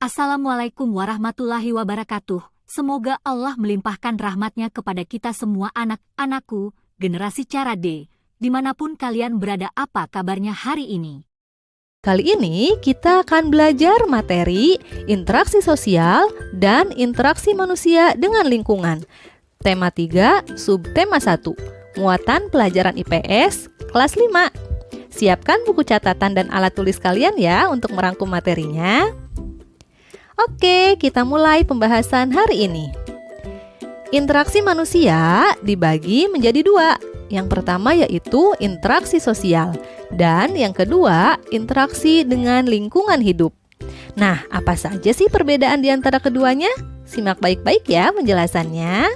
Assalamualaikum warahmatullahi wabarakatuh. Semoga Allah melimpahkan rahmat-Nya kepada kita semua anak-anakku, generasi cara D, dimanapun kalian berada. Apa kabarnya hari ini? Kali ini kita akan belajar materi interaksi sosial dan interaksi manusia dengan lingkungan. Tema 3, subtema 1, muatan pelajaran IPS kelas 5. Siapkan buku catatan dan alat tulis kalian ya untuk merangkum materinya. Oke, kita mulai pembahasan hari ini. Interaksi manusia dibagi menjadi dua. Yang pertama yaitu interaksi sosial, dan yang kedua interaksi dengan lingkungan hidup. Nah, apa saja sih perbedaan di antara keduanya? Simak baik-baik ya penjelasannya.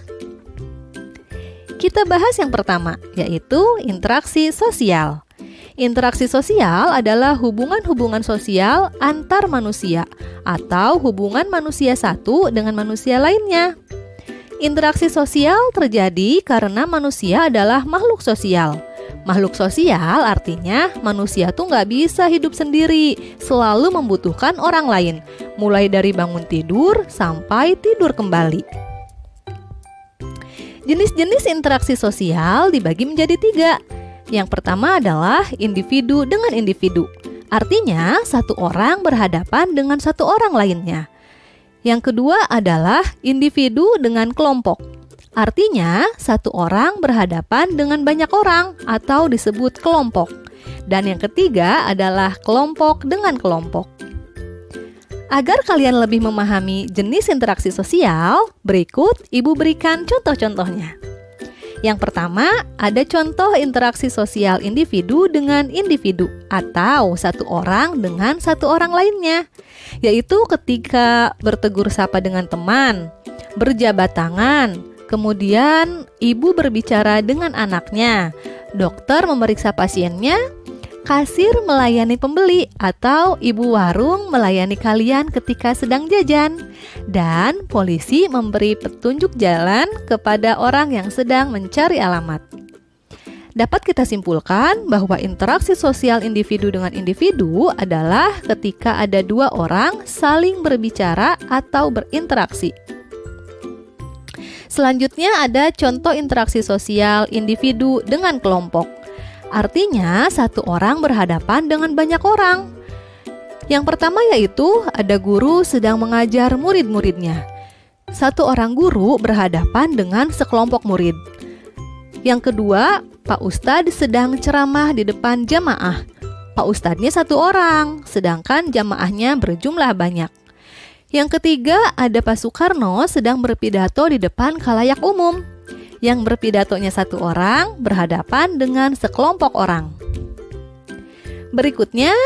Kita bahas yang pertama, yaitu interaksi sosial. Interaksi sosial adalah hubungan-hubungan sosial antar manusia atau hubungan manusia satu dengan manusia lainnya. Interaksi sosial terjadi karena manusia adalah makhluk sosial. Makhluk sosial artinya manusia tuh nggak bisa hidup sendiri, selalu membutuhkan orang lain, mulai dari bangun tidur sampai tidur kembali. Jenis-jenis interaksi sosial dibagi menjadi 3. Yang pertama adalah individu dengan individu. Artinya, satu orang berhadapan dengan satu orang lainnya. Yang kedua adalah individu dengan kelompok. Artinya, satu orang berhadapan dengan banyak orang atau disebut kelompok. Dan yang ketiga adalah kelompok dengan kelompok. Agar kalian lebih memahami jenis interaksi sosial, berikut Ibu berikan contoh-contohnya. Yang pertama, ada contoh interaksi sosial individu dengan individu atau satu orang dengan satu orang lainnya, yaitu ketika bertegur sapa dengan teman, berjabat tangan, kemudian ibu berbicara dengan anaknya, dokter memeriksa pasiennya, kasir melayani pembeli, atau ibu warung melayani kalian ketika sedang jajan, dan polisi memberi petunjuk jalan kepada orang yang sedang mencari alamat. Dapat kita simpulkan bahwa interaksi sosial individu dengan individu adalah ketika ada dua orang saling berbicara atau berinteraksi. Selanjutnya ada contoh interaksi sosial individu dengan kelompok. Artinya, satu orang berhadapan dengan banyak orang. Yang pertama yaitu ada guru sedang mengajar murid-muridnya. Satu orang guru berhadapan dengan sekelompok murid. Yang kedua, Pak Ustadz sedang ceramah di depan jamaah. Pak Ustadznya satu orang, sedangkan jamaahnya berjumlah banyak. Yang ketiga, ada Pak Soekarno sedang berpidato di depan khalayak umum. Yang berpidatonya satu orang berhadapan dengan sekelompok orang. Berikutnya,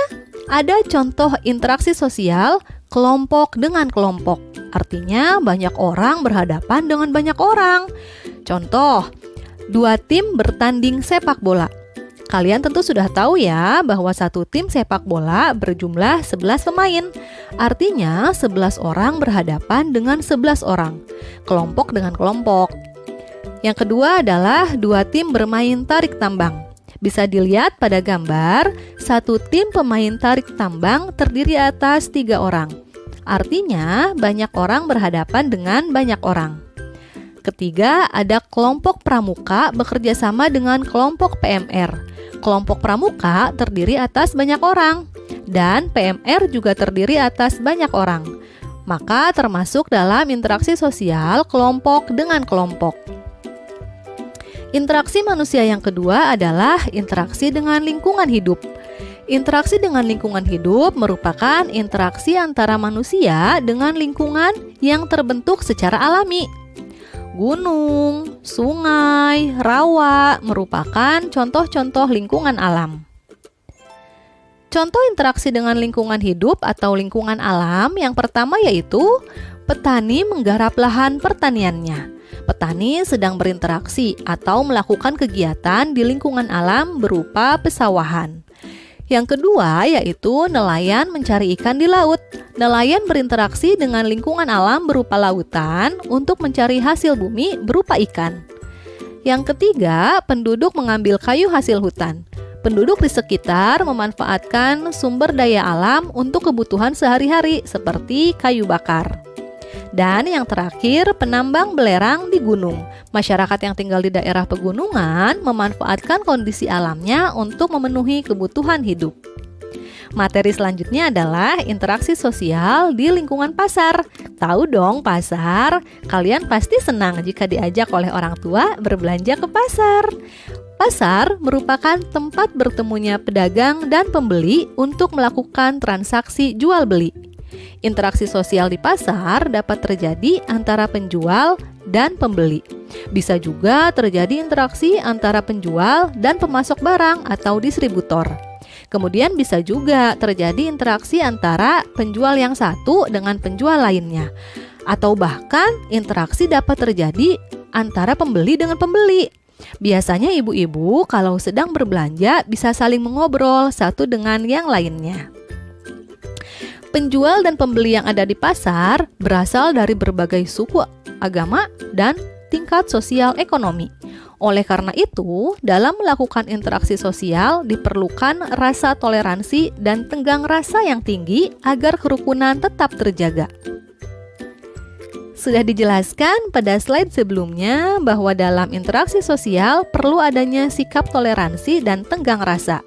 ada contoh interaksi sosial kelompok dengan kelompok. Artinya banyak orang berhadapan dengan banyak orang. Contoh, 2 tim bertanding sepak bola. Kalian tentu sudah tahu ya bahwa satu tim sepak bola berjumlah 11 pemain. Artinya 11 orang berhadapan dengan 11 orang. Kelompok dengan kelompok. Yang kedua adalah 2 tim bermain tarik tambang. Bisa dilihat pada gambar, satu tim pemain tarik tambang terdiri atas 3 orang. Artinya, banyak orang berhadapan dengan banyak orang. Ketiga, ada kelompok pramuka bekerja sama dengan kelompok PMR. Kelompok pramuka terdiri atas banyak orang, dan PMR juga terdiri atas banyak orang. Maka termasuk dalam interaksi sosial kelompok dengan kelompok. Interaksi manusia yang kedua adalah interaksi dengan lingkungan hidup. Interaksi dengan lingkungan hidup merupakan interaksi antara manusia dengan lingkungan yang terbentuk secara alami. Gunung, sungai, rawa merupakan contoh-contoh lingkungan alam. Contoh interaksi dengan lingkungan hidup atau lingkungan alam yang pertama yaitu petani menggarap lahan pertaniannya. Petani sedang berinteraksi atau melakukan kegiatan di lingkungan alam berupa pesawahan. Yang kedua yaitu nelayan mencari ikan di laut. Nelayan berinteraksi dengan lingkungan alam berupa lautan untuk mencari hasil bumi berupa ikan. Yang ketiga, penduduk mengambil kayu hasil hutan. Penduduk di sekitar memanfaatkan sumber daya alam untuk kebutuhan sehari-hari seperti kayu bakar. Dan yang terakhir, penambang belerang di gunung. Masyarakat yang tinggal di daerah pegunungan memanfaatkan kondisi alamnya untuk memenuhi kebutuhan hidup. Materi selanjutnya adalah interaksi sosial di lingkungan pasar. Tahu dong pasar? Kalian pasti senang jika diajak oleh orang tua berbelanja ke pasar. Pasar merupakan tempat bertemunya pedagang dan pembeli untuk melakukan transaksi jual beli. Interaksi sosial di pasar dapat terjadi antara penjual dan pembeli. Bisa juga terjadi interaksi antara penjual dan pemasok barang atau distributor. Kemudian bisa juga terjadi interaksi antara penjual yang satu dengan penjual lainnya. Atau bahkan interaksi dapat terjadi antara pembeli dengan pembeli. Biasanya ibu-ibu kalau sedang berbelanja bisa saling mengobrol satu dengan yang lainnya. Penjual dan pembeli yang ada di pasar berasal dari berbagai suku, agama, dan tingkat sosial ekonomi. Oleh karena itu, dalam melakukan interaksi sosial diperlukan rasa toleransi dan tenggang rasa yang tinggi agar kerukunan tetap terjaga. Sudah dijelaskan pada slide sebelumnya bahwa dalam interaksi sosial perlu adanya sikap toleransi dan tenggang rasa.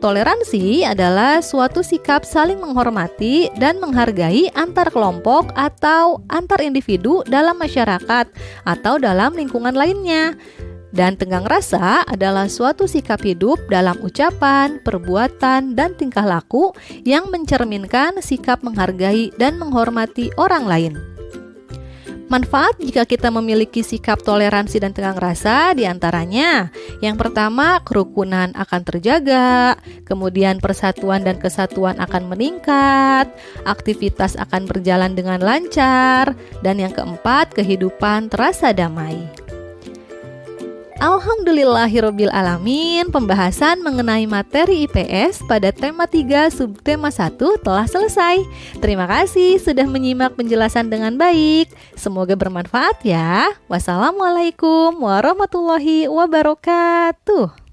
Toleransi adalah suatu sikap saling menghormati dan menghargai antar kelompok atau antar individu dalam masyarakat atau dalam lingkungan lainnya. Dan tenggang rasa adalah suatu sikap hidup dalam ucapan, perbuatan, dan tingkah laku yang mencerminkan sikap menghargai dan menghormati orang lain. Manfaat jika kita memiliki sikap toleransi dan tenggang rasa diantaranya, yang pertama, kerukunan akan terjaga, kemudian persatuan dan kesatuan akan meningkat, aktivitas akan berjalan dengan lancar, dan yang keempat, kehidupan terasa damai. Alhamdulillahirrabbilalamin, pembahasan mengenai materi IPS pada tema 3 subtema 1 telah selesai. Terima kasih sudah menyimak penjelasan dengan baik. Semoga bermanfaat ya. Wassalamualaikum warahmatullahi wabarakatuh.